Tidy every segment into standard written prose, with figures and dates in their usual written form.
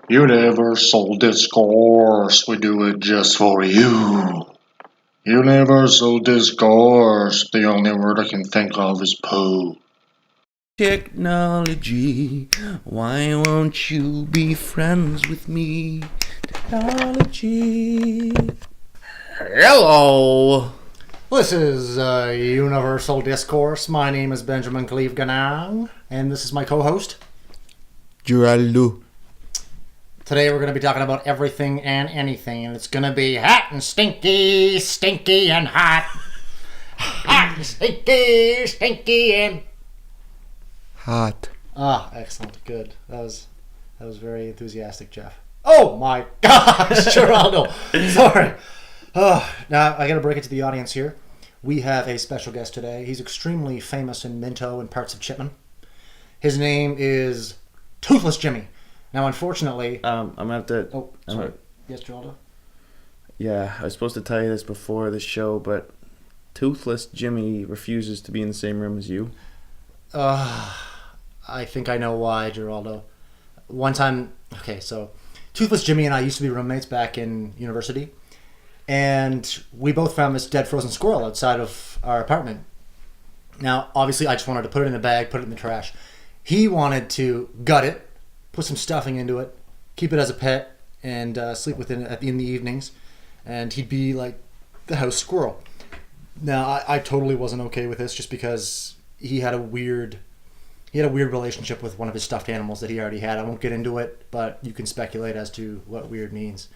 Universal Discourse, we do it just for you. Universal Discourse, the only word I can think of is poo. Technology, why won't you be friends with me? Technology. Hello. This is Universal Discourse. My name is Benjamin Cleve Ganang, and this is my co-host. Geraldo. Today we're going to be talking about everything and anything, and it's going to be hot and stinky, stinky and hot. Hot and stinky, stinky and... Hot. Ah, excellent. Good. That was very enthusiastic, Jeff. Oh my gosh, Geraldo. Sorry. Now, I got to break it to the audience here. We have a special guest today. He's extremely famous in Minto and parts of Chipman. His name is Toothless Jimmy. Now, unfortunately... I'm going to have to... Oh, sorry. Yes, Geraldo? Yeah, I was supposed to tell you this before the show, but Toothless Jimmy refuses to be in the same room as you. I think I know why, Geraldo. One time... Okay, so... Toothless Jimmy and I used to be roommates back in university. And we both found this dead frozen squirrel outside of our apartment. Now, obviously, I just wanted to put it in a bag, put it in the trash. He wanted to gut it, put some stuffing into it, keep it as a pet, and sleep with it in the evenings. And he'd be like the house squirrel. Now, I totally wasn't okay with this just because he had a weird relationship with one of his stuffed animals that he already had. I won't get into it, but you can speculate as to what weird means.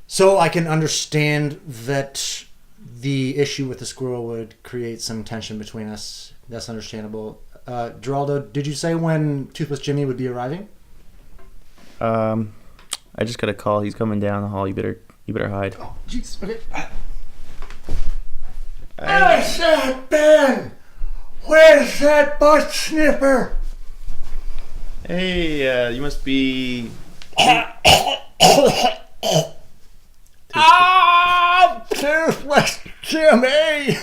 So I can understand that the issue with the squirrel would create some tension between us. That's understandable. Geraldo, did you say when Toothless Jimmy would be arriving? I just got a call. He's coming down the hall. You better hide. Oh, jeez. Okay. I said, Ben! Where's that butt sniffer? Hey, you must be... Ah, Toothless Jimmy!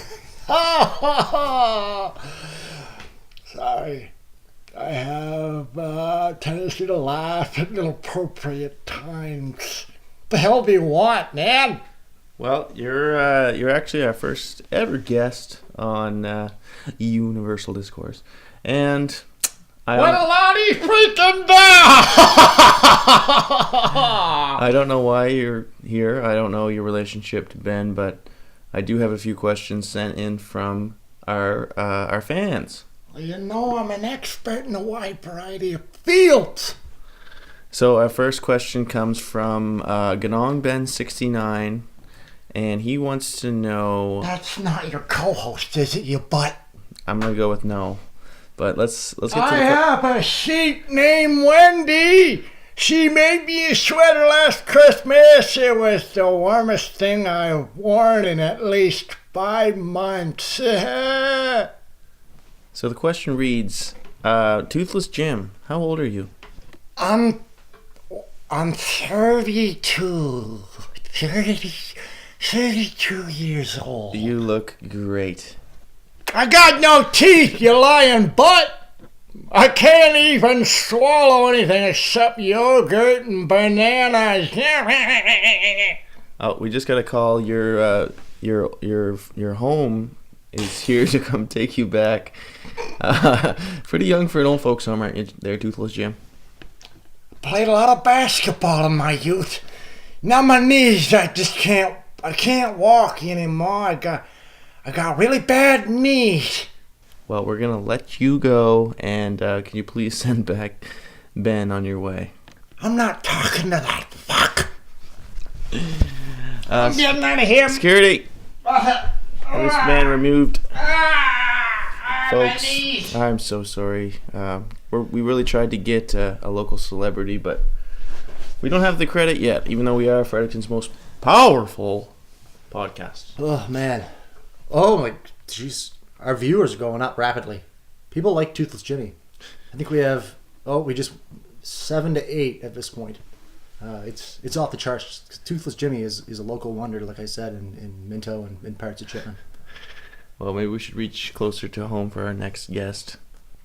Sorry. I have a tendency to laugh at inappropriate times. The hell do you want, man? Well, you're actually our first ever guest on Universal Discourse, and I don't know why you're here. I don't know your relationship to Ben, but I do have a few questions sent in from our fans. Well, you know I'm an expert in a wide variety of fields. So our first question comes from Ganong Ben 69. And he wants to know... That's not your co-host, is it, you butt? I'm going to go with no. But let's get to I have a sheep named Wendy. She made me a sweater last Christmas. It was the warmest thing I've worn in at least 5 months. So the question reads, Toothless Jim, how old are you? I'm 32. 32 years old. You look great. I got no teeth, you lying butt. I can't even swallow anything except yogurt and bananas. Oh, we just got a call. Your home is here to come take you back. Pretty young for an old folks home, aren't you there, Toothless Jim? Played a lot of basketball in my youth. Now my knees, I can't walk anymore. I got really bad knees. Well, we're gonna let you go, and can you please send back Ben on your way? I'm not talking to that fuck. I'm getting out of here. Security. This man removed. Folks, I'm so sorry. We really tried to get a local celebrity, but we don't have the credit yet, even though we are Fredericton's most powerful podcast. Oh, man. Oh, my... Jeez. Our viewers are going up rapidly. People like Toothless Jimmy. I think we have... we just... 7 to 8 at this point. It's off the charts. Toothless Jimmy is a local wonder, like I said, in Minto and in parts of Chipman. Well, maybe we should reach closer to home for our next guest.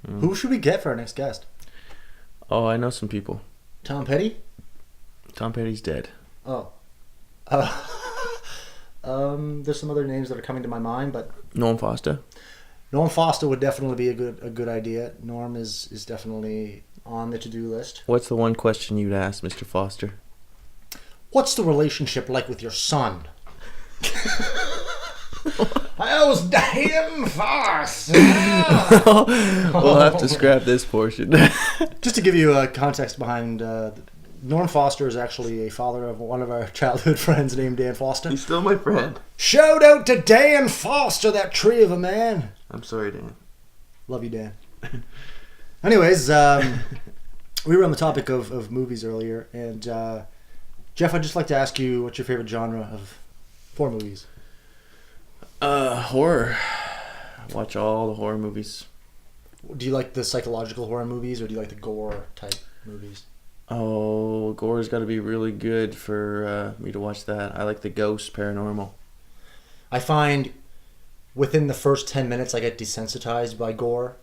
Who should we get for our next guest? Oh, I know some people. Tom Petty? Tom Petty's dead. Oh. There's some other names that are coming to my mind, but Norm Foster. Norm Foster would definitely be a good idea. Norm is definitely on the to-do list. What's the one question you'd ask Mr. Foster? What's the relationship like with your son? I was damn fast. We'll have to scrap this portion. Just to give you a context behind, Norm Foster is actually a father of one of our childhood friends named Dan Foster. He's still my friend. Shout out to Dan Foster, that tree of a man. I'm sorry, Dan. Love you, Dan. Anyways, we were on the topic of movies earlier, and Jeff, I'd just like to ask you what's your favorite genre of horror movies? Horror. I watch all the horror movies. Do you like the psychological horror movies, or do you like the gore type movies? Oh, gore's got to be really good for me to watch that. I like the ghost paranormal. I find within the first 10 minutes I get desensitized by gore,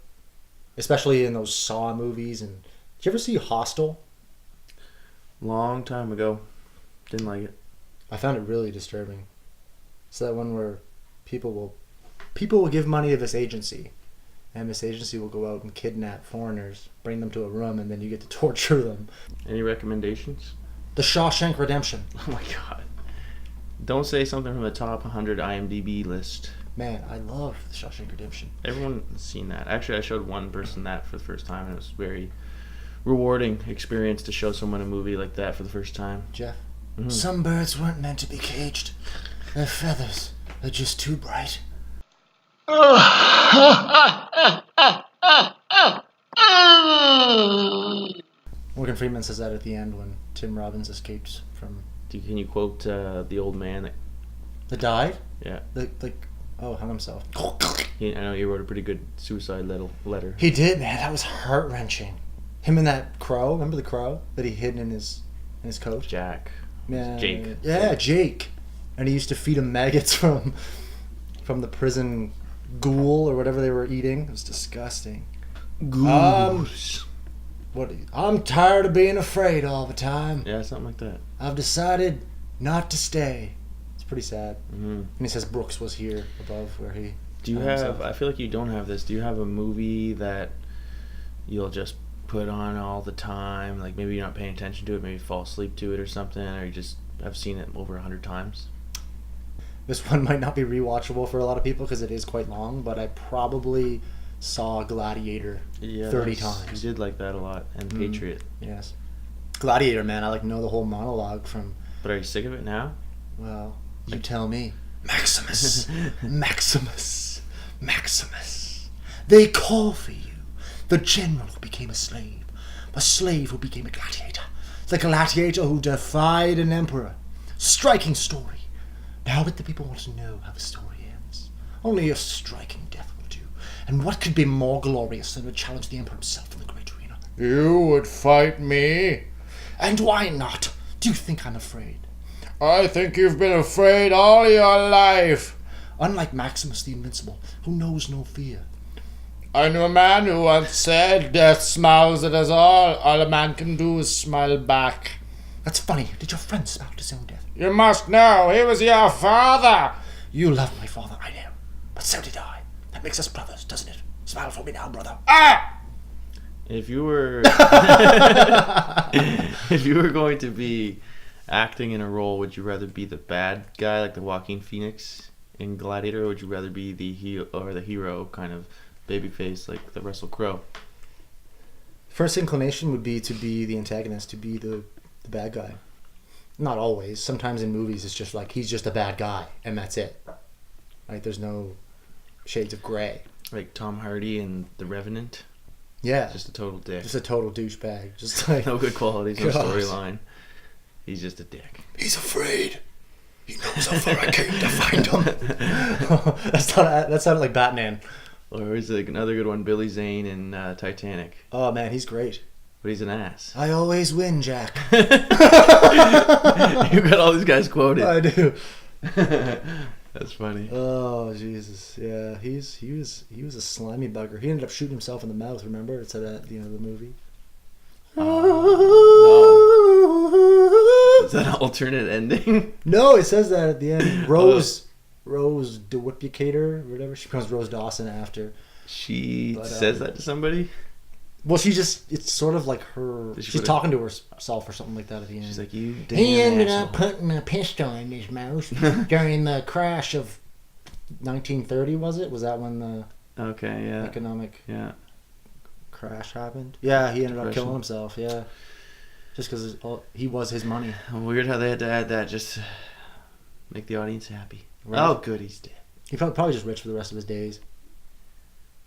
especially in those Saw movies. And did you ever see Hostel? Long time ago. Didn't like it. I found it really disturbing. It's that one where people will give money to this agency, and this agency will go out and kidnap foreigners, bring them to a room, and then you get to torture them. Any recommendations? The Shawshank Redemption. Oh my god. Don't say something from the top 100 IMDb list. Man, I love The Shawshank Redemption. Everyone's seen that. Actually, I showed one person that for the first time, and it was a very rewarding experience to show someone a movie like that for the first time. Jeff? Mm-hmm. Some birds weren't meant to be caged. Their feathers are just too bright. Morgan Freeman says that at the end when Tim Robbins escapes from... Can you quote the old man? That died? Yeah. Hung himself. I know he wrote a pretty good suicide letter. He did, man. That was heart-wrenching. Him and that crow. Remember the crow that he hid in his coat? Jack. Yeah, Jake. Yeah, Jake. And he used to feed him maggots from the prison ghoul or whatever they were eating. It was disgusting. Goose. I'm tired of being afraid all the time. Yeah, something like that. I've decided not to stay. It's pretty sad. Mm-hmm. And he says Brooks was here above where he... Do you have... I feel like you don't have this. Do you have a movie that you'll just put on all the time? Like maybe you're not paying attention to it, maybe fall asleep to it or something, or you just have seen it over 100 times? This one might not be rewatchable for a lot of people because it is quite long, but I probably saw Gladiator 30 times. You did like that a lot. And Patriot. Yes. Gladiator, man, I know the whole monologue from... But are you sick of it now? Well, you tell me. Maximus. Maximus. Maximus. They call for you. The general who became a slave who became a gladiator. The gladiator who defied an emperor. Striking story. Now but the people want to know how the story ends. Only a striking death will do. And what could be more glorious than to challenge the emperor himself in the great arena? You would fight me? And why not? Do you think I'm afraid? I think you've been afraid all your life. Unlike Maximus the Invincible, who knows no fear. I knew a man who once said, death smiles at us all a man can do is smile back. That's funny. Did your friend smile at his own death? You must know, he was your father. You love my father, I know. But so did I. That makes us brothers, doesn't it? Smile for me now, brother. Ah! If you were... if you were going to be acting in a role, would you rather be the bad guy, like the Joaquin Phoenix in Gladiator, or would you rather be the hero kind of babyface like the Russell Crowe? First inclination would be to be the antagonist, to be the bad guy. Not always. Sometimes in movies it's just like he's just a bad guy and that's it. Right? There's no shades of gray. Like Tom Hardy in The Revenant. Yeah. Just a total dick. Just a total douchebag. Just like no good qualities, no storyline. He's just a dick. He's afraid. He knows how far I came to find him. That sounded like Batman. Or is like another good one, Billy Zane in Titanic. Oh man, he's great. But he's an ass. I always win, Jack. You got all these guys quoted. I do. That's funny. Oh Jesus, yeah. He was a slimy bugger. He ended up shooting himself in the mouth. Remember? It's at the end of the movie. No. alternate ending? No, it says that at the end. Rose DeWipicator, or whatever. She becomes Rose Dawson after. She says that to somebody? Well, it's sort of like her. Did she She's put talking to herself or something like that at the end. She's like, you damn He ended asshole. up putting a pistol in his mouth during the crash of 1930, was it? Was that when the Okay, yeah. economic Yeah. crash happened? Yeah, he ended up Depression. killing himself, yeah. Just because he was his money. Weird how they had to add that just to make the audience happy. Right. Oh, good, he's dead. He probably just rich for the rest of his days.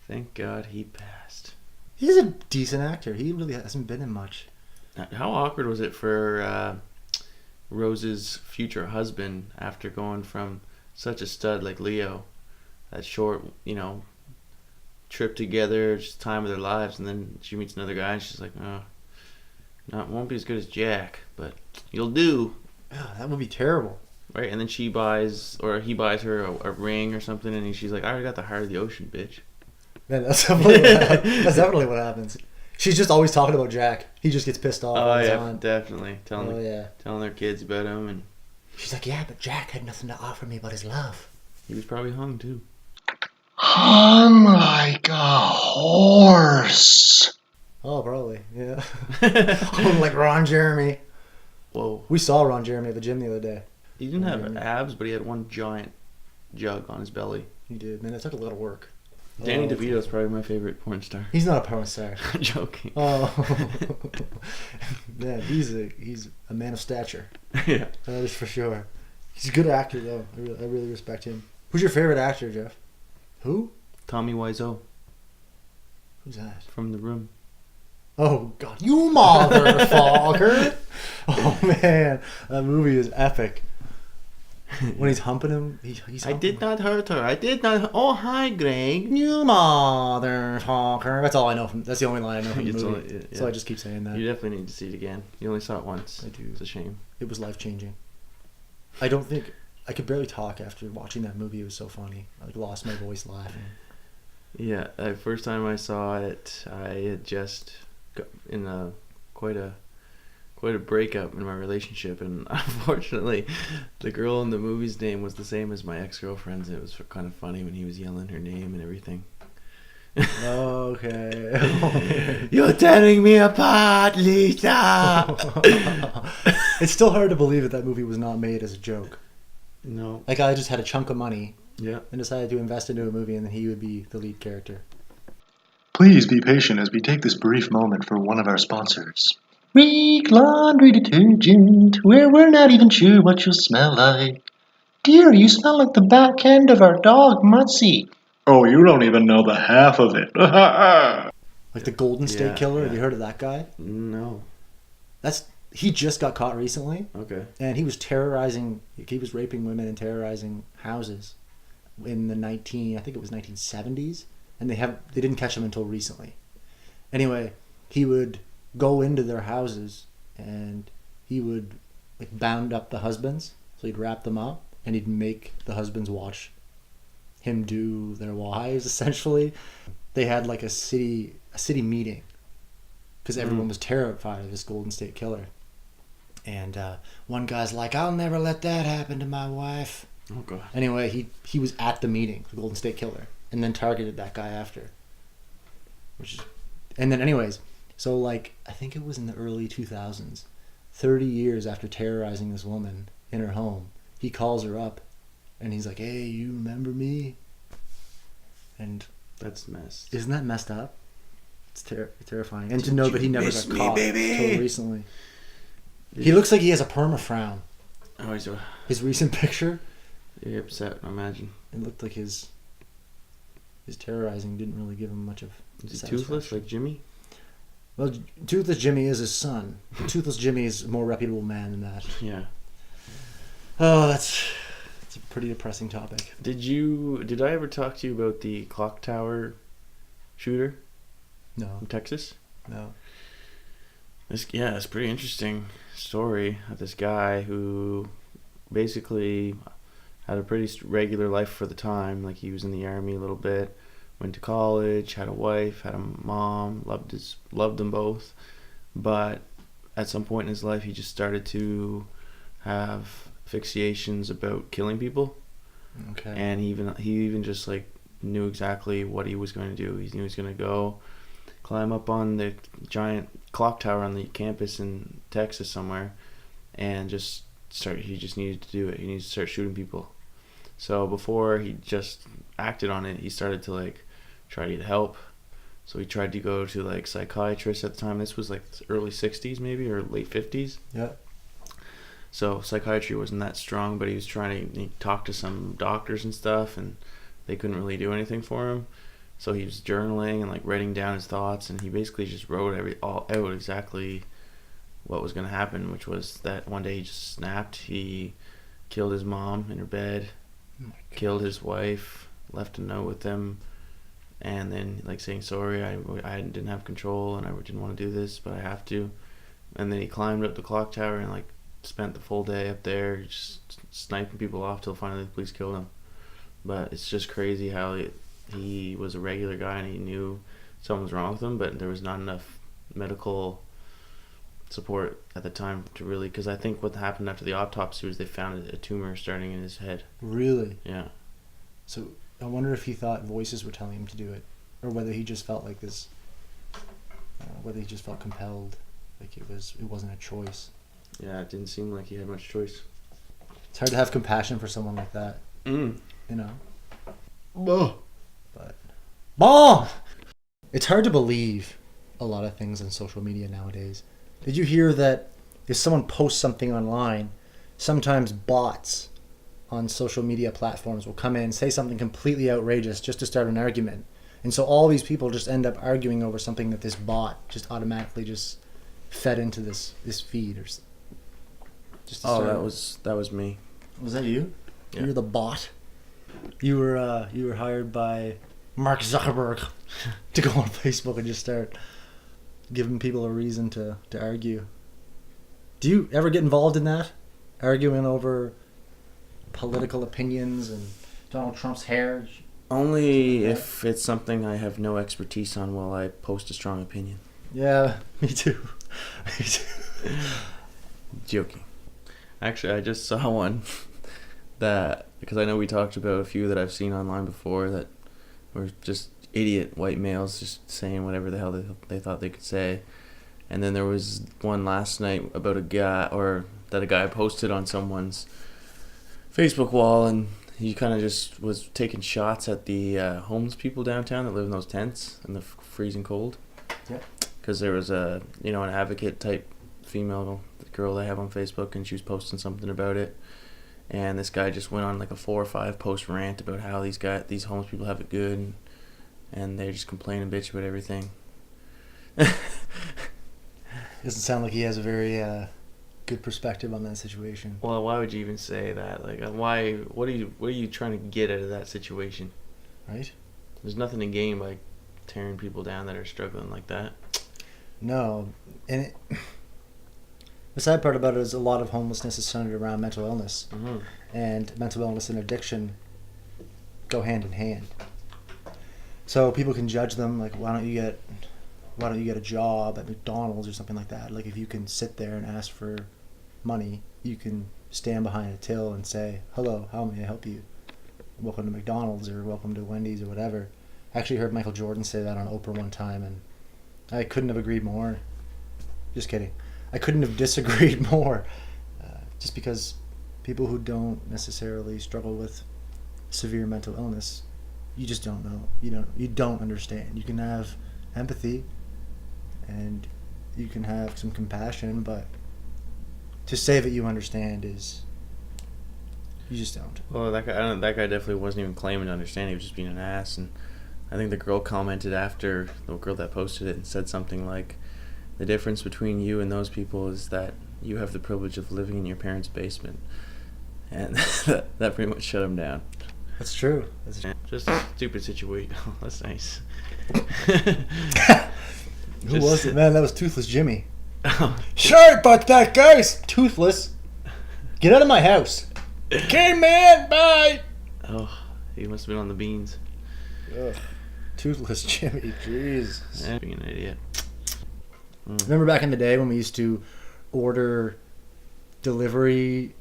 Thank God he passed. He's a decent actor. He really hasn't been in much. How awkward was it for Rose's future husband after going from such a stud like Leo, that short, trip together, just time of their lives, and then she meets another guy and she's like, oh, won't be as good as Jack, but you'll do. Oh, that would be terrible. Right, and then he buys her a ring or something, and she's like, I already got the heart of the ocean, bitch. Man, that's definitely what happens. She's just always talking about Jack. He just gets pissed off all the time. Definitely. Telling their kids about him, and she's like, yeah, but Jack had nothing to offer me but his love. he was probably hung too. Hung like a horse. Oh, probably, yeah. Hung like Ron Jeremy. Whoa. We saw Ron Jeremy at the gym the other day. He didn't have abs, but he had one giant jug on his belly. He did. Man, it took a lot of work. Danny DeVito's probably my favorite porn star. He's not a porn star. I'm joking. Oh. Yeah, he's a man of stature. Yeah. That is for sure. He's a good actor, though. I really respect him. Who's your favorite actor, Jeff? Who? Tommy Wiseau Who's that? from The Room. Oh, God. You motherfucker! Oh, man. That movie is epic. When he's humping him, he's I did not hurt her. I did not. Oh, hi, Greg. You motherfucker. That's all I know from. That's the only line I know from the It's movie. only- yeah. So I just keep saying that. You definitely need to see it again. You only saw it once. I do. It's a shame. It was life changing. I don't think I could barely talk after watching that movie. It was so funny. I lost my voice laughing. Yeah, the first time I saw it, I had just got in quite a breakup in my relationship, and unfortunately, the girl in the movie's name was the same as my ex-girlfriend's. It was kind of funny when he was yelling her name and everything. Okay. You're tearing me apart, Lisa. It's still hard to believe that movie was not made as a joke. No. Like, I just had a chunk of money Yeah. and decided to invest into a movie, and then he would be the lead character. Please be patient as we take this brief moment for one of our sponsors. Weak laundry detergent, where we're not even sure what you'll smell like. Dear, you smell like the back end of our dog, Mutsy. Oh, you don't even know the half of it. Like the Golden State Yeah, Killer. Have yeah. you heard of that guy? No. He just got caught recently, Okay. and he was raping women and terrorizing houses in the I think it was 1970s, and they didn't catch him until recently. Anyway, he would go into their houses and he would bound up the husbands, so he'd wrap them up and he'd make the husbands watch him do their wives. Essentially, they had like a city meeting because everyone was terrified of this Golden State Killer. And one guy's like, I'll never let that happen to my wife. Oh god. Anyway, he was at the meeting, the Golden State Killer, and then targeted that guy after. Anyways, so I think it was in the early 2000s, 30 years after terrorizing this woman in her home, he calls her up, and he's like, hey, you remember me? And That's messed. isn't that messed up? It's terrifying. And to know that he never got caught until recently. He looks like he has a perma frown. Oh, he's His recent picture, upset, I imagine. it looked like his terrorizing didn't really give him much of Is he satisfaction. toothless like Jimmy? Well, Toothless Jimmy is his son. Toothless Jimmy is a more reputable man than that. Yeah. Oh, that's a pretty depressing topic. Did I ever talk to you about the clock tower shooter No, from Texas? no. It's a pretty interesting story of this guy who basically had a pretty regular life for the time. Like, he was in the army a little bit, went to college, had a wife, had a mom, loved them both. But at some point in his life, he just started to have asphyxiations about killing people. Okay. And he even just like knew exactly what he was going to do. He knew he was going to go climb up on the giant clock tower on the campus in Texas somewhere, and just start. He just needed to do it. He needed to start shooting people. So before he just acted on it, he started to like try to get help. So he tried to go to like psychiatrists at the time. This was like early 60s maybe, or late 50s. Yeah. So psychiatry wasn't that strong, but he was trying to talk to some doctors and stuff, and they couldn't really do anything for him. So he was journaling and like writing down his thoughts, and he basically just wrote all out exactly what was going to happen, which was that one day he just snapped. He killed his mom in her bed, killed his wife, left a note with them, and then like saying sorry, I didn't have control and I didn't want to do this, but I have to. And then he climbed up the clock tower and like spent the full day up there just sniping people off till finally the police killed him. But it's just crazy how he was a regular guy and he knew something was wrong with him, but there was not enough medical support at the time to really, because I think what happened after the autopsy was they found a tumor starting in his head. Really? Yeah. So I wonder if he thought voices were telling him to do it, or whether he just felt like this, whether he just felt compelled, like it wasn't a choice. Yeah, it didn't seem like he had much choice. It's hard to have compassion for someone like that. You know. But it's hard to believe a lot of things on social media nowadays. Did you hear that if someone posts something online, sometimes bots on social media platforms will come in and say something completely outrageous just to start an argument, and so all these people just end up arguing over something that this bot just automatically just fed into this feed or just that was me. Was that you? Yeah. You're the bot. You were hired by Mark Zuckerberg to go on Facebook and just start giving people a reason to argue. Do you ever get involved in that? Arguing over political opinions and Donald Trump's hair? Only if it's something I have no expertise on while I post a strong opinion. Yeah, me too. Joking. Actually, I just saw one that, because I know we talked about a few that I've seen online before that were just idiot white males just saying whatever the hell they thought they could say. And then there was one last night about a guy posted on someone's Facebook wall, and he kind of just was taking shots at the homeless people downtown that live in those tents in the freezing cold. Yeah. Because there was an advocate type female girl they have on Facebook, and she was posting something about it. And this guy just went on like a 4 or 5 post rant about how these homeless people have it good, and they just complain and bitch about everything. Doesn't sound like he has a very good perspective on that situation. Well, why would you even say that? Like, why? What are you trying to get out of that situation? Right? There's nothing to gain by tearing people down that are struggling like that. No, and the sad part about it is a lot of homelessness is centered around mental illness, and mental illness and addiction go hand in hand. So people can judge them like, why don't you get a job at McDonald's or something like that? Like, if you can sit there and ask for money, you can stand behind a till and say, hello, how may I help you? Welcome to McDonald's or welcome to Wendy's or whatever. I actually heard Michael Jordan say that on Oprah one time, and I couldn't have agreed more. Just kidding. I couldn't have disagreed more. Just because people who don't necessarily struggle with severe mental illness, you just don't know. You don't understand. You can have empathy and you can have some compassion, but to say that you understand is, you just don't. Well, that guy definitely wasn't even claiming to understand. He was just being an ass. And I think the girl commented after, the girl that posted it, and said something like, the difference between you and those people is that you have the privilege of living in your parents' basement. And that pretty much shut him down. That's true. Just a stupid situation. Oh, that's nice. Who was it? Man, that was Toothless Jimmy. Sorry about that, guys. Toothless. Get out of my house. Okay, man. Bye. Oh, he must have been on the beans. Ugh. Toothless Jimmy. Jeez. Yeah, being an idiot. Remember back in the day when we used to order delivery.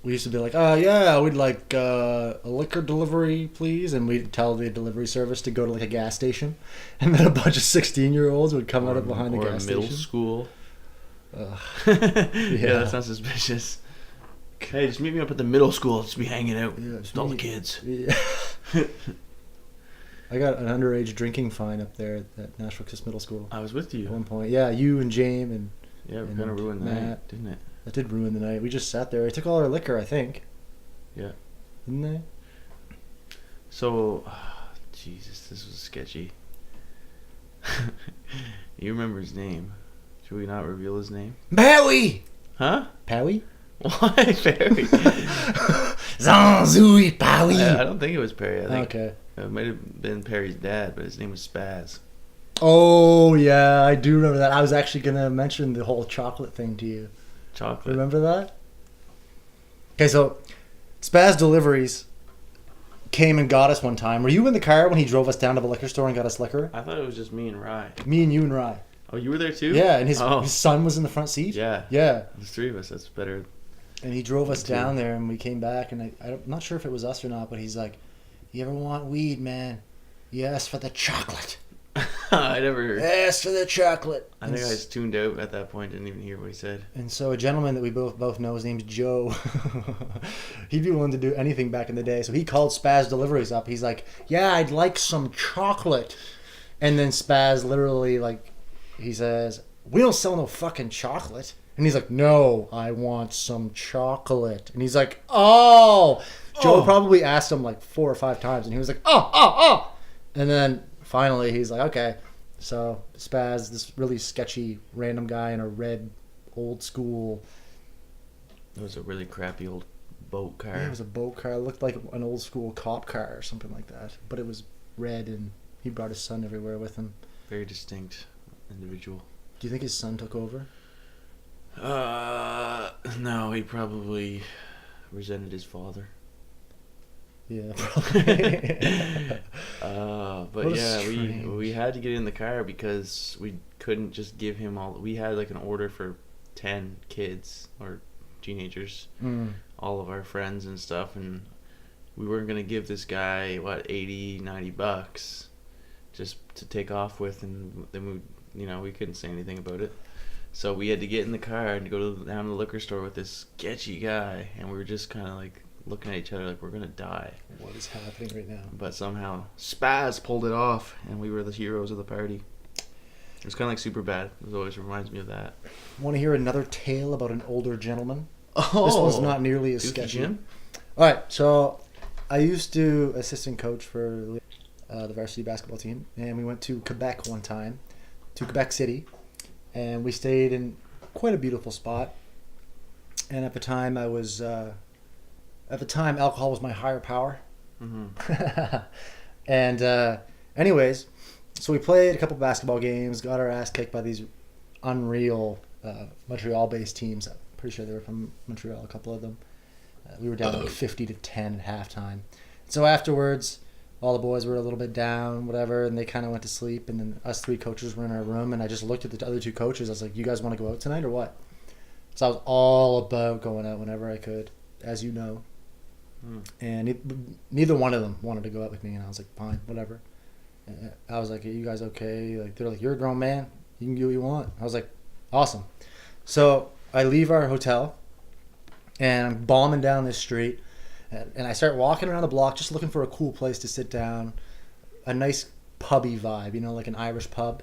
We used to be like, yeah, we'd like a liquor delivery, please. And we'd tell the delivery service to go to like a gas station. And then a bunch of 16-year-olds would come out of behind the gas middle station. School. Yeah, That sounds suspicious. Hey, just meet me up at the middle school. Just be hanging out with all the kids. Yeah. I got an underage drinking fine up there at Nashville Kiss Middle School. I was with you At one point. Yeah, you and James and Yeah, we kind of ruined the night, didn't it? That did ruin the night. We just sat there. They took all our liquor, I think. Yeah. Didn't they? So, Jesus, this was sketchy. You remember his name. Should we not reveal his name? Bowie! Huh? Powie? Why Perry? Zanzui Powie! I don't think it was Perry. I think Okay. it might have been Perry's dad, but his name was Spaz. Oh, yeah, I do remember that. I was actually going to mention the whole chocolate thing to you. Chocolate. Remember that? Okay, so Spaz Deliveries came and got us one time. Were you in the car when he drove us down to the liquor store and got us liquor? I thought it was just me and Rye. Me and you and Rye. Oh, you were there too? Yeah, and his son was in the front seat. Yeah. Yeah. There's three of us. That's better. And he drove us down there, and we came back, and I'm not sure if it was us or not, but he's like, "You ever want weed, man? Yes, for the chocolate." I never heard. Yes, for the chocolate. I think I was tuned out at that point. Didn't even hear what he said. And so a gentleman that we both know, his name's Joe. He'd be willing to do anything back in the day. So he called Spaz Deliveries up. He's like, "Yeah, I'd like some chocolate." And then Spaz literally, like, he says, "We don't sell no fucking chocolate." And he's like, "No, I want some chocolate." And he's like, "Oh." Joe probably asked him like 4 or 5 times. And he was like, oh. And then finally he's like, okay. So Spaz, this really sketchy random guy in a red old school. It was a really crappy old boat car. Yeah, it was a boat car. It looked like an old school cop car or something like that. But it was red, and he brought his son everywhere with him. Very distinct individual. Do you think his son took over? No, he probably resented his father. Yeah, probably. But yeah, we had to get in the car because we couldn't just give him all. We had like an order for 10 kids or teenagers, all of our friends and stuff, and we weren't gonna give this guy $80-$90 just to take off with, and then we couldn't say anything about it. So we had to get in the car and go down to the liquor store with this sketchy guy, and we were just kind of like looking at each other like we're gonna die. What is happening right now? But somehow Spaz pulled it off, and we were the heroes of the party. It was kind of like Superbad. It always reminds me of that. Want to hear another tale about an older gentleman? Oh, this one's not nearly as Toothless sketchy. Jim? All right, so I used to assistant coach for the varsity basketball team, and we went to Quebec one time, to Quebec City, and we stayed in quite a beautiful spot. And at the time, alcohol was my higher power. Mm-hmm. And anyways, so we played a couple basketball games, got our ass kicked by these unreal Montreal-based teams. I'm pretty sure they were from Montreal, a couple of them. We were down like 50-10 at halftime. So afterwards, all the boys were a little bit down, whatever, and they kind of went to sleep. And then us 3 coaches were in our room, and I just looked at the other 2 coaches. I was like, "You guys want to go out tonight or what?" So I was all about going out whenever I could, as you know. And neither one of them wanted to go out with me, and I was like, "Fine, whatever." And I was like, "Are you guys okay?" Like, they're like, "You're a grown man. You can do what you want." I was like, "Awesome." So I leave our hotel, and I'm bombing down this street, and I start walking around the block just looking for a cool place to sit down, a nice pubby vibe, like an Irish pub.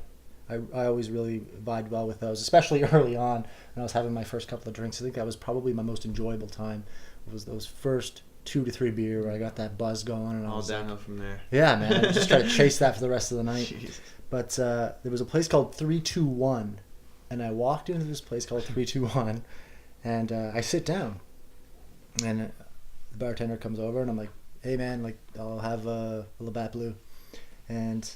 I always really vibed well with those, especially early on when I was having my first couple of drinks. I think that was probably my most enjoyable time, was those first 2 to 3 beer where I got that buzz going. And all downhill from there. Yeah, man. I just try to chase that for the rest of the night. Jeez. But there was a place called 321, and I walked into this place called 321, and I sit down, and the bartender comes over, and I'm like, "Hey, man, like, I'll have a Labatt Blue," and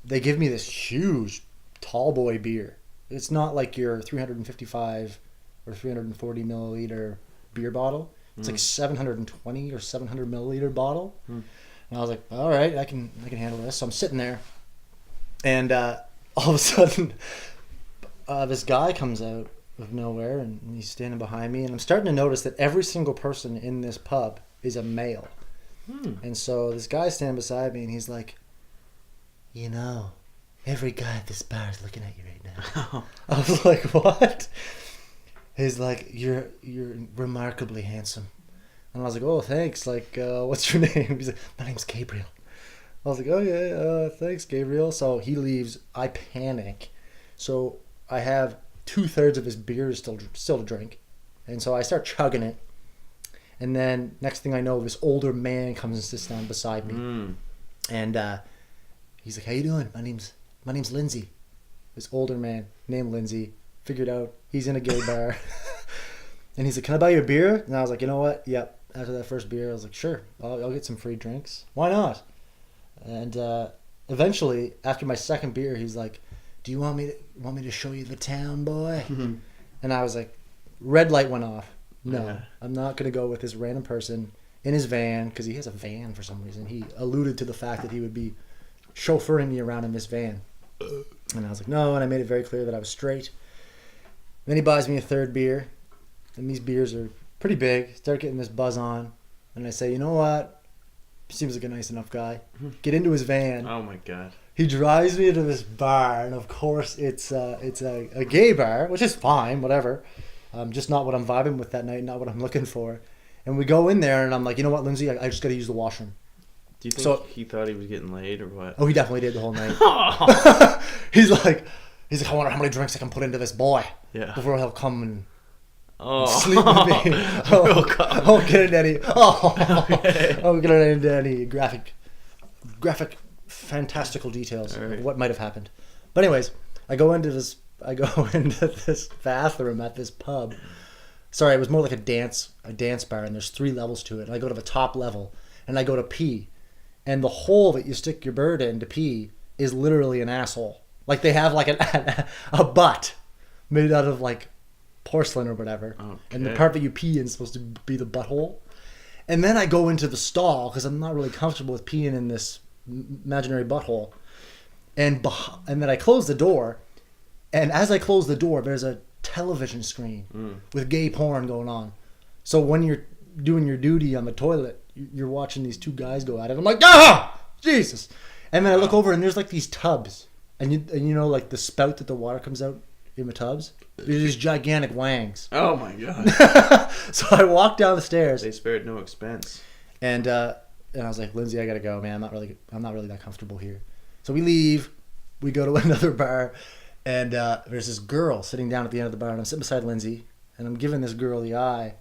they give me this huge tall boy beer. It's not like your 355 or 340 milliliter beer bottle. It's like 720 or 700 milliliter bottle. And I was like, all right, I can handle this. So I'm sitting there, and all of a sudden, this guy comes out, of nowhere, and he's standing behind me, and I'm starting to notice that every single person in this pub is a male. And so this guy's standing beside me, and he's like, you know, every guy at this bar is looking at you right now. I was like, what? He's like, you're remarkably handsome. And I was like, oh, thanks. Like, what's your name? He's like, my name's Gabriel. I was like, oh, yeah, thanks, Gabriel. So he leaves. I panic. So I have 2/3 of his beer still to drink. And so I start chugging it. And then next thing I know, this older man comes and sits down beside me. And he's like, how you doing? My name's Lindsay. This older man named Lindsay. Figured out he's in a gay bar. And he's like, can I buy you a beer? And I was like, you know what? Yep. After that first beer, I was like, sure. I'll get some free drinks. Why not? And eventually, after my second beer, he's like, do you want me to show you the town, boy? And I was like, red light went off. No, I'm not going to go with this random person in his van, because he has a van for some reason. He alluded to the fact that he would be chauffeuring me around in this van. And I was like, no, and I made it very clear that I was straight. Then he buys me a third beer, and these beers are pretty big. Start getting this buzz on, and I say, you know what? Seems like a nice enough guy. Get into his van. Oh my god. He drives me to this bar, and of course it's a gay bar, which is fine, whatever. Just not what I'm vibing with that night, not what I'm looking for. And we go in there, and I'm like, you know what, Lindsay, I just got to use the washroom. Do you think he thought he was getting laid or what? Oh, he definitely did the whole night. He's like, I wonder how many drinks I can put into this boy before he'll come and sleep with me. I won't get into any. I won't get into any graphic, fantastical details of what might have happened. But anyways, I go into this bathroom at this pub. Sorry, it was more like a dance bar, and there's 3 levels to it. And I go to the top level, and I go to pee, and the hole that you stick your bird in to pee is literally an asshole. Like they have like a butt made out of like porcelain or whatever, and the part that you pee in is supposed to be the butthole. And then I go into the stall because I'm not really comfortable with peeing in this imaginary butthole, and then I close the door, and as I close the door, there's a television screen with gay porn going on. So when you're doing your duty on the toilet, you're watching these 2 guys go at it. I'm like, Jesus! And then I look over, and there's like these tubs, and you know, like the spout that the water comes out in the tubs. There's these gigantic wangs. Oh my god! So I walk down the stairs. They spared no expense. And I was like, Lindsay, I gotta go, man. I'm not really that comfortable here. So we leave. We go to another bar, and there's this girl sitting down at the end of the bar, and I'm sitting beside Lindsay, and I'm giving this girl the eye,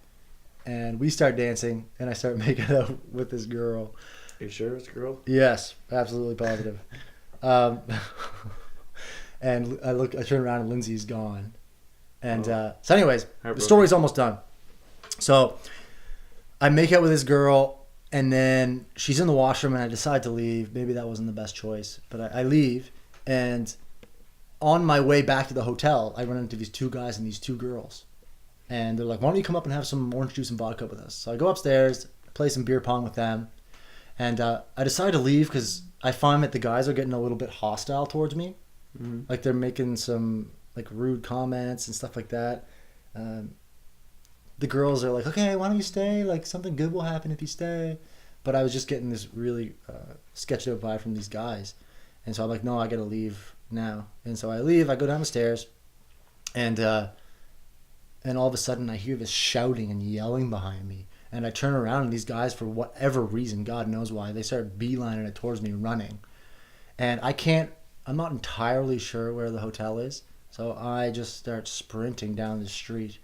and we start dancing, and I start making out with this girl. Are you sure it's a girl? Yes, absolutely positive. And I turn around, and Lindsay's gone. And so anyways, the story's almost done. So I make out with this girl, and then she's in the washroom, and I decide to leave. Maybe that wasn't the best choice, but I leave. And on my way back to the hotel, I run into these 2 guys and these 2 girls. And they're like, why don't you come up and have some orange juice and vodka with us? So I go upstairs, play some beer pong with them. And I decide to leave because I find that the guys are getting a little bit hostile towards me. Like they're making some like rude comments and stuff like that. The girls are like, okay, why don't you stay? Like something good will happen if you stay. But I was just getting this really sketched out vibe from these guys. And so I'm like, no, I got to leave now. And so I leave, I go down the stairs, and all of a sudden I hear this shouting and yelling behind me. And I turn around, and these guys, for whatever reason, God knows why, they start beelining it towards me, running. And I'm not entirely sure where the hotel is, so I just start sprinting down the street,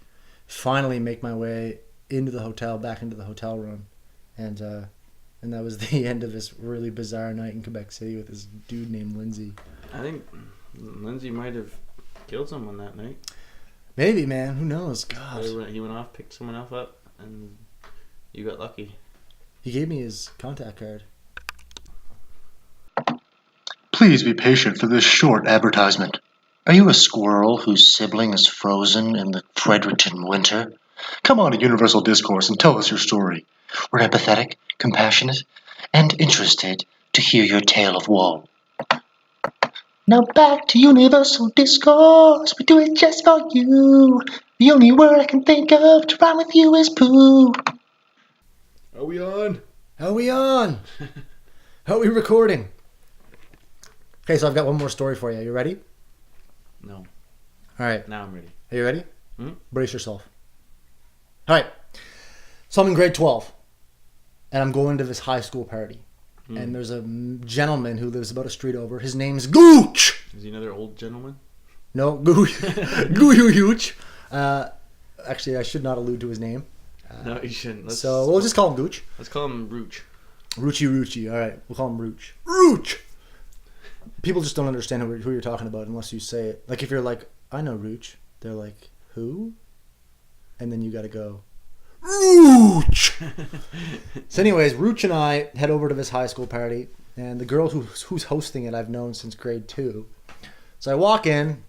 finally make my way into the hotel, back into the hotel room. And that was the end of this really bizarre night in Quebec City with this dude named Lindsay. I think Lindsay might have killed someone that night. Maybe, man. Who knows? God. He went off, picked someone else up, and you got lucky. He gave me his contact card. Please be patient for this short advertisement. Are you a squirrel whose sibling is frozen in the Fredericton winter? Come on to Universal Discourse and tell us your story. We're empathetic, compassionate, and interested to hear your tale of woe. Now back to Universal Discourse. We do it just for you. The only word I can think of to rhyme with you is poo. Are we on? How are we on? How are we recording? Okay, so I've got one more story for you. You ready? No. All right. Now I'm ready. Are you ready? Hmm? Brace yourself. All right. So I'm in grade 12, and I'm going to this high school party. And there's a gentleman who lives about a street over. His name's Gooch. Is he another old gentleman? No, Gooch. Actually, I should not allude to his name. No, you shouldn't. So we'll just call him Gooch. Let's call him Rooch. Rucci. All right, we'll call him Rooch. Rooch. People just don't understand who you're talking about unless you say it. Like if you're like, I know Rooch, they're like, who? And then you got to go, Rooch. So anyways, Rooch and I head over to this high school party, and the girl who's hosting it I've known since grade 2. So I walk in,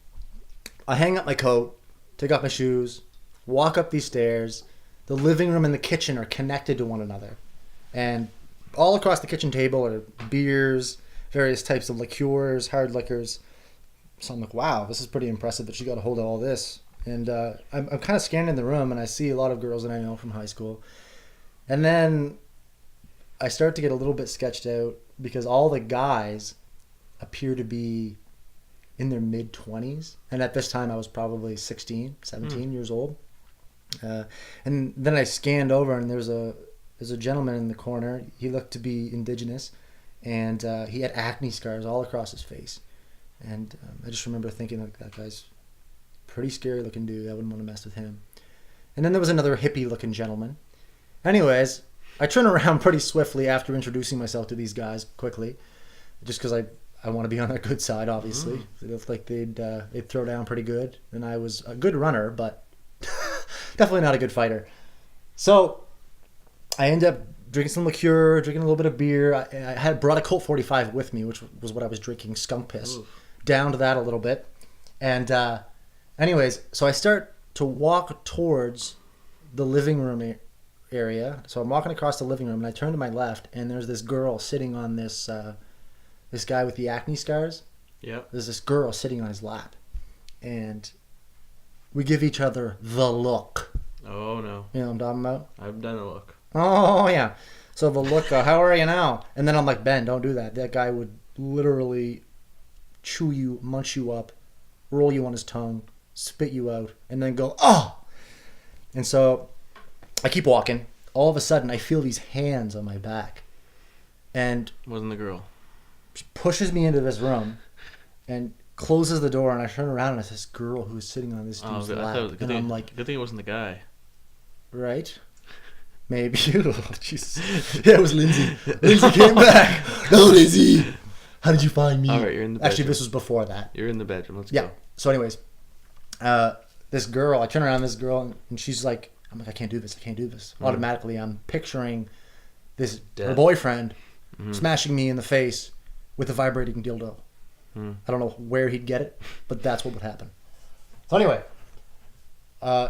I hang up my coat, take off my shoes, walk up these stairs. The living room and the kitchen are connected to one another. And all across the kitchen table are beers, various types of liqueurs, hard liquors. So I'm like, wow, this is pretty impressive that she got a hold of all this. And I'm kind of scanning the room, and I see a lot of girls that I know from high school. And then I start to get a little bit sketched out because all the guys appear to be in their mid-20s. And at this time, I was probably 16, 17 years old. And then I scanned over, and there's a gentleman in the corner. He looked to be indigenous, and he had acne scars all across his face. And I just remember thinking, like, that guy's pretty scary looking dude. I wouldn't want to mess with him. And then there was another hippie looking gentleman. Anyways, I turn around pretty swiftly after introducing myself to these guys quickly, just because I want to be on their good side, obviously. It looked like they'd throw down pretty good. And I was a good runner, but definitely not a good fighter. So I end up drinking some liqueur, drinking a little bit of beer. I had brought a Colt 45 with me, which was what I was drinking, skunk piss. Ooh. Downed that a little bit. And anyways, so I start to walk towards the living room area. So I'm walking across the living room, and I turn to my left, and there's this girl sitting on this guy with the acne scars. Yep. There's this girl sitting on his lap. And we give each other the look. Oh, no. You know what I'm talking about? I've done a look. Oh, yeah. So the look, how are you now? And then I'm like, Ben, don't do that. That guy would literally chew you, munch you up, roll you on his tongue, spit you out, and then go, oh! And so I keep walking. All of a sudden, I feel these hands on my back. And Wasn't the girl. she pushes me into this room and closes the door, and I turn around, and it's this girl who's sitting on this dude's lap. And I'm like, good thing it wasn't the guy. right? Maybe. Oh, Jesus. Yeah, it was Lindsay. Lindsay came back. No, Lindsay. How did you find me? All right, you're in the bedroom. Actually, this was before that. You're in the bedroom. Let's Yeah. go. So anyways, this girl, I turn around, this girl, and she's like, I'm like, I can't do this. Automatically, I'm picturing this her Death. boyfriend smashing me in the face with a vibrating dildo. I don't know where he'd get it, but that's what would happen. So anyway,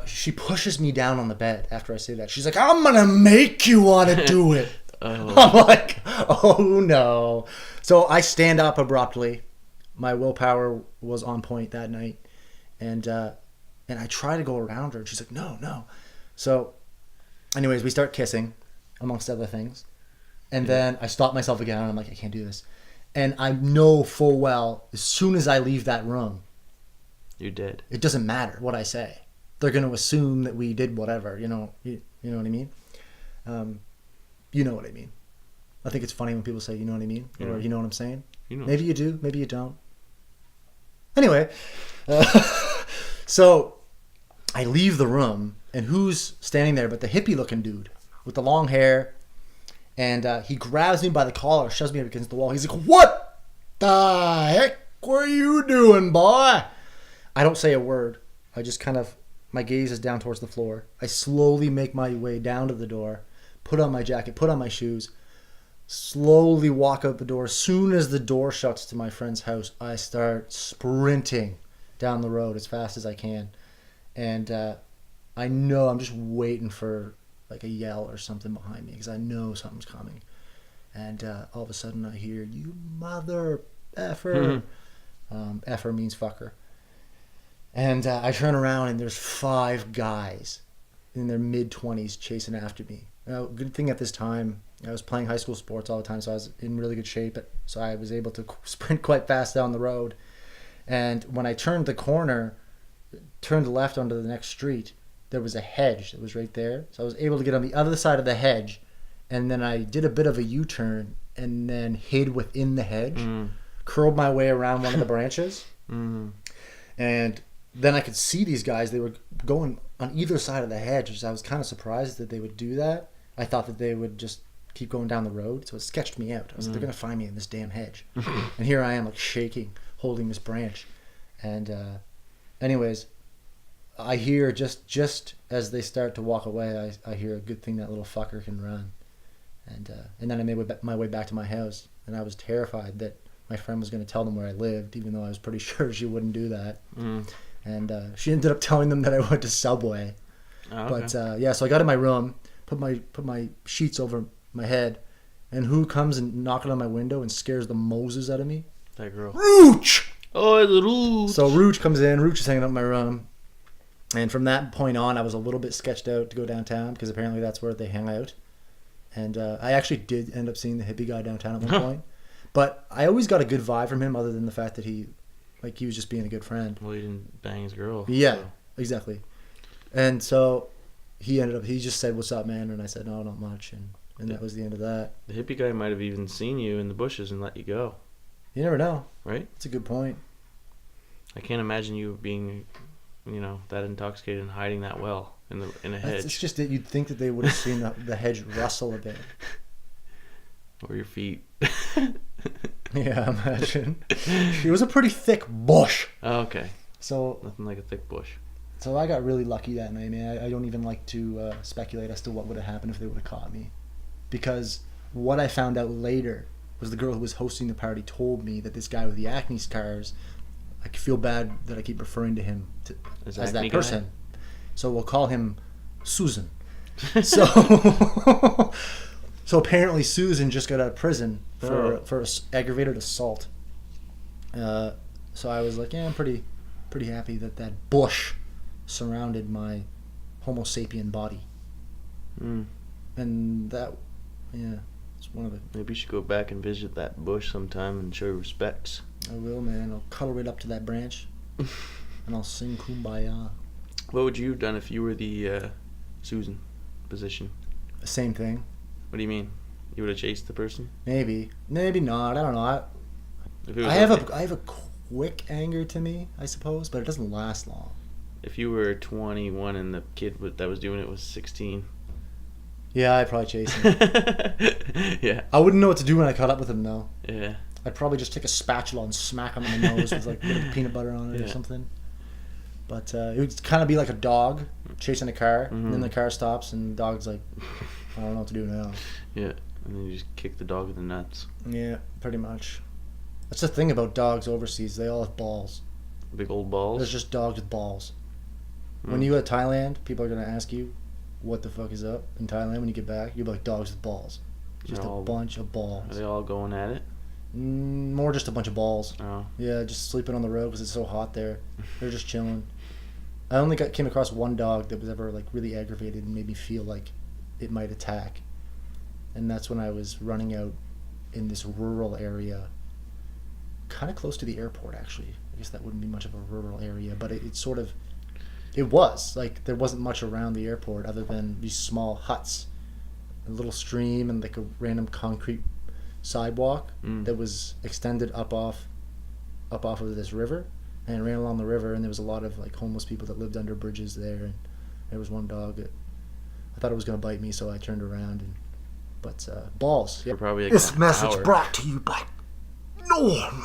she pushes me down on the bed after I say that. She's like, I'm going to make you want to do it. I'm like, oh no. So I stand up abruptly. My willpower was on point that night. And I try to go around her, and she's like, no. So anyways, we start kissing, amongst other things. And then I stop myself again, and I'm like, I can't do this. And I know full well, as soon as I leave that room, You're dead. it doesn't matter what I say. They're going to assume that we did whatever, you know what I mean? You know what I mean. I think it's funny when people say, you know what I mean? Yeah. Or you know what I'm saying? You know. Maybe you do, maybe you don't. Anyway, so I leave the room, and who's standing there but the hippie-looking dude with the long hair, and he grabs me by the collar, shoves me up against the wall. He's like, what the heck were you doing, boy? I don't say a word. I just kind of, my gaze is down towards the floor. I slowly make my way down to the door, put on my jacket, put on my shoes, slowly walk out the door. As soon as the door shuts to my friend's house, I start sprinting down the road as fast as I can. And I know I'm just waiting for like a yell or something behind me because I know something's coming. And all of a sudden I hear, you mother effer. Effer means fucker. And I turn around and there's 5 guys in their mid-20s chasing after me. Now, good thing at this time, I was playing high school sports all the time, so I was in really good shape. So I was able to sprint quite fast down the road. And when I turned the corner, turned left onto the next street, there was a hedge that was right there. So I was able to get on the other side of the hedge, and then I did a bit of a U-turn and then hid within the hedge, curled my way around one of the branches, and then I could see these guys. They were going on either side of the hedge, which I was kind of surprised that they would do that. I thought that they would just keep going down the road, so it sketched me out. I was like, they're going to find me in this damn hedge. And here I am, like, shaking, holding this branch. And anyways, I hear just as they start to walk away, I hear a good thing that little fucker can run. And then I made my way back to my house, and I was terrified that my friend was going to tell them where I lived, even though I was pretty sure she wouldn't do that. And she ended up telling them that I went to Subway. Oh, okay. But yeah, so I got in my room, put my sheets over my head, and who comes and knocking on my window and scares the Moses out of me? That girl. Rooch! Oh, it's Rooch. So Rooch comes in. Rooch is hanging out in my room. And from that point on, I was a little bit sketched out to go downtown because apparently that's where they hang out. And I actually did end up seeing the hippie guy downtown at one point. But I always got a good vibe from him other than the fact that he was just being a good friend. Well, he didn't bang his girl. Yeah, so. exactly. And so he just said, "What's up, man?" And I said, "No, not much." And that was the end of that. The hippie guy might have even seen you in the bushes and let you go. You never know. Right? That's a good point. I can't imagine you being, that intoxicated and hiding that well in a hedge. It's just that you'd think that they would have seen the hedge rustle a bit. Or your feet. Yeah, imagine. It was a pretty thick bush. Oh, okay. So Nothing like a thick bush. So I got really lucky that night, man. I don't even like to speculate as to what would have happened if they would have caught me. Because what I found out later was the girl who was hosting the party told me that this guy with the acne scars, I feel bad that I keep referring to him as that person. Guy? So we'll call him Susan. So apparently Susan just got out of prison for aggravated assault. So I was like, yeah, I'm pretty happy that bush surrounded my Homo sapien body. And that, yeah, it's one of the... Maybe you should go back and visit that bush sometime and show respects. I will, man. I'll cuddle right up to that branch and I'll sing Kumbaya. What would you have done if you were the Susan position? Same thing. What do you mean? You would have chased the person? Maybe not. I don't know. I have a quick anger to me, I suppose, but it doesn't last long. If you were 21 and the kid that was doing it was 16. Yeah, I'd probably chase him. Yeah. I wouldn't know what to do when I caught up with him, though. Yeah. I'd probably just take a spatula and smack him in the nose with like a bit of peanut butter on it or something. But it would kind of be like a dog chasing a car, and then the car stops, and the dog's like, I don't know what to do now. Yeah, and then you just kick the dog in the nuts. Yeah, pretty much. That's the thing about dogs overseas. They all have balls. Big old balls? There's just dogs with balls. When you go to Thailand, people are going to ask you, what the fuck is up in Thailand when you get back? You'll be like, dogs with balls. Just a bunch of balls. Are they all going at it? More just a bunch of balls. Oh. Yeah, just sleeping on the road because it's so hot there. They're just chilling. I only came across one dog that was ever like really aggravated and made me feel like it might attack. And that's when I was running out in this rural area, kind of close to the airport, actually. I guess that wouldn't be much of a rural area, but it was. Like, there wasn't much around the airport other than these small huts, a little stream, and like a random concrete sidewalk that was extended up off of this river, and it ran along the river, and there was a lot of like homeless people that lived under bridges there, and there was one dog that I thought it was going to bite me, so I turned around but balls. Yep. Probably like this message brought to you by Norm.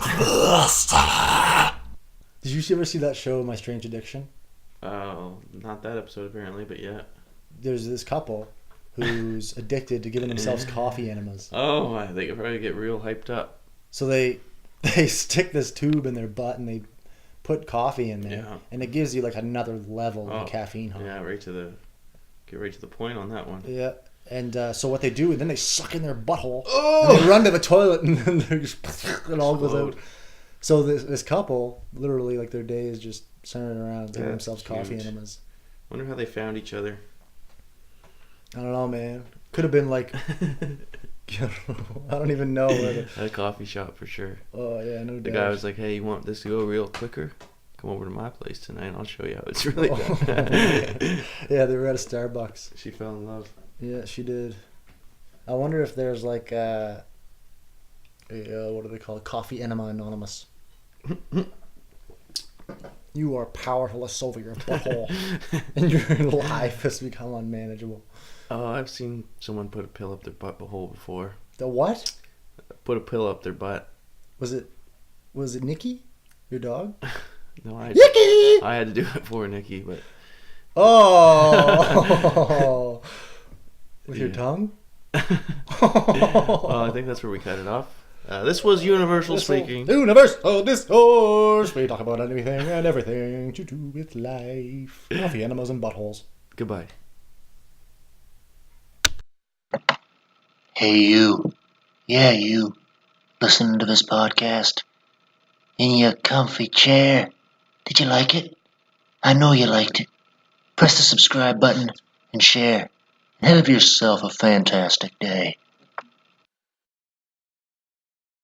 Did you ever see that show, My Strange Addiction? Oh, not that episode apparently, but yeah. There's this couple who's addicted to giving themselves coffee enemas. Oh, they could probably get real hyped up. So they stick this tube in their butt and they put coffee in there, and it gives you like another level of caffeine. Yeah, get right to the point on that one. Yeah, and so what they do, and then they suck in their butthole, and they run to the toilet, and then it all goes out. So this couple, literally, like their day is just centered around giving That's themselves coffee cute. enemas. Wonder how they found each other. I don't know, man. Could have been like I don't even know where the... At a coffee shop for sure. Oh yeah, no doubt. The guy was like, "Hey, you want this to go real quicker? Come over to my place tonight. And I'll show you how it's really done." Yeah, they were at a Starbucks. She fell in love. Yeah, she did. I wonder if there's like a what do they call it? Coffee Enema Anonymous. You are powerless over your butthole, and your life has become unmanageable. Oh, I've seen someone put a pill up their butthole before. The what? Put a pill up their butt. Was it Nikki, your dog? No, Nikki! I had to do it for Nikki, but Oh, with your Yeah. tongue? well, I think that's where we cut it off. This was Universal Speaking. Universal Discourse. We talk about anything and everything to do with life. Coffee enemas and buttholes. Goodbye. Hey, you. Yeah, you. Listening to this podcast. In your comfy chair. Did you like it? I know you liked it. Press the subscribe button and share. And have yourself a fantastic day.